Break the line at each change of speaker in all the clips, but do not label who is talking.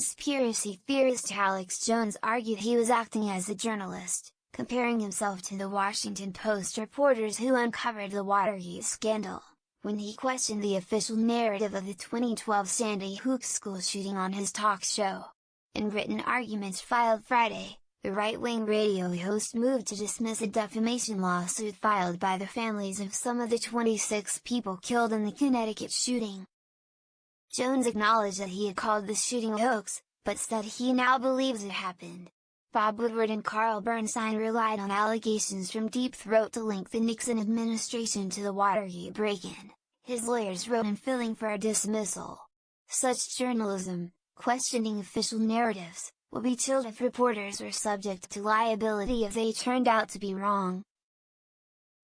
conspiracy theorist Alex Jones argued he was acting as a journalist, comparing himself to the Washington Post reporters who uncovered the Watergate scandal, when he questioned the official narrative of the 2012 Sandy Hook school shooting on his talk show. In written arguments filed Friday, the right-wing radio host moved to dismiss a defamation lawsuit filed by the families of some of the 26 people killed in the Connecticut shooting. Jones acknowledged that he had called the shooting a hoax, but said he now believes it happened. Bob Woodward and Carl Bernstein relied on allegations from Deep Throat to link the Nixon administration to the Watergate break-in, his lawyers wrote in filing for a dismissal. Such journalism, questioning official narratives, will be chilled if reporters were subject to liability if they turned out to be wrong.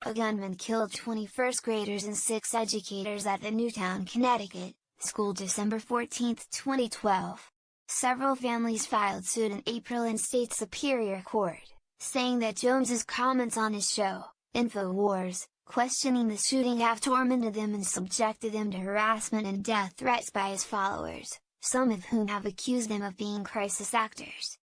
A gunman killed 20 first-graders and 6 educators at the Newtown, Connecticut school December 14, 2012. Several families filed suit in April in state superior court, saying that Jones's comments on his show, InfoWars, questioning the shooting have tormented them and subjected them to harassment and death threats by his followers, some of whom have accused them of being crisis actors.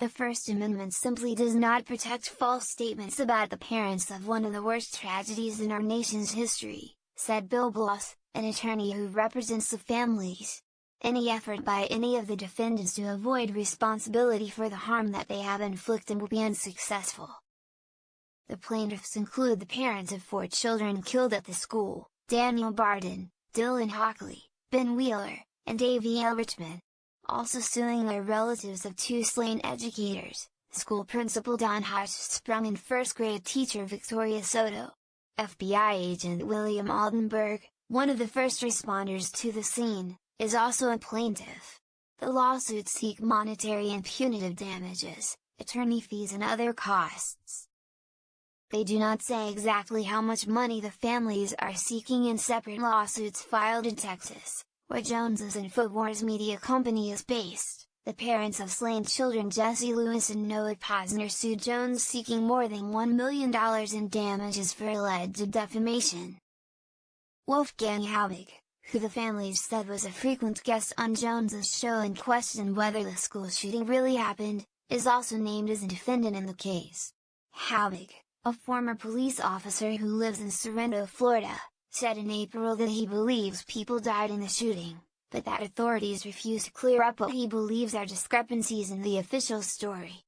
The First Amendment simply does not protect false statements about the parents of one of the worst tragedies in our nation's history, said Bill Bloss, an attorney who represents the families. Any effort by any of the defendants to avoid responsibility for the harm that they have inflicted will be unsuccessful. The plaintiffs include the parents of 4 children killed at the school, Daniel Barden, Dylan Hockley, Ben Wheeler, and Davy L. Richmond. Also suing are relatives of 2 slain educators, school principal Don Hochsprung and first-grade teacher Victoria Soto. FBI agent William Aldenberg, one of the first responders to the scene, is also a plaintiff. The lawsuits seek monetary and punitive damages, attorney fees and other costs. They do not say exactly how much money the families are seeking in separate lawsuits filed in Texas, where Jones's InfoWars media company is based. The parents of slain children Jesse Lewis and Noah Posner sued Jones seeking more than $1 million in damages for alleged defamation. Wolfgang Haubig, who the families said was a frequent guest on Jones's show and questioned whether the school shooting really happened, is also named as a defendant in the case. Haubig, a former police officer who lives in Sorrento, Florida, said in April that he believes people died in the shooting, but that authorities refuse to clear up what he believes are discrepancies in the official story.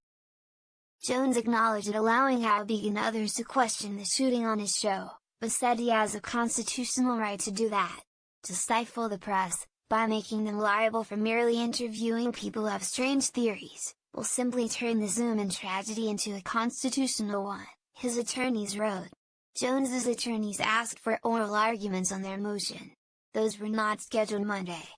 Jones acknowledged allowing Haubig and others to question the shooting on his show, but said he has a constitutional right to do that. To stifle the press, by making them liable for merely interviewing people who have strange theories, will simply turn the Zoom tragedy into a constitutional one, his attorneys wrote. Jones's attorneys asked for oral arguments on their motion. Those were not scheduled Monday.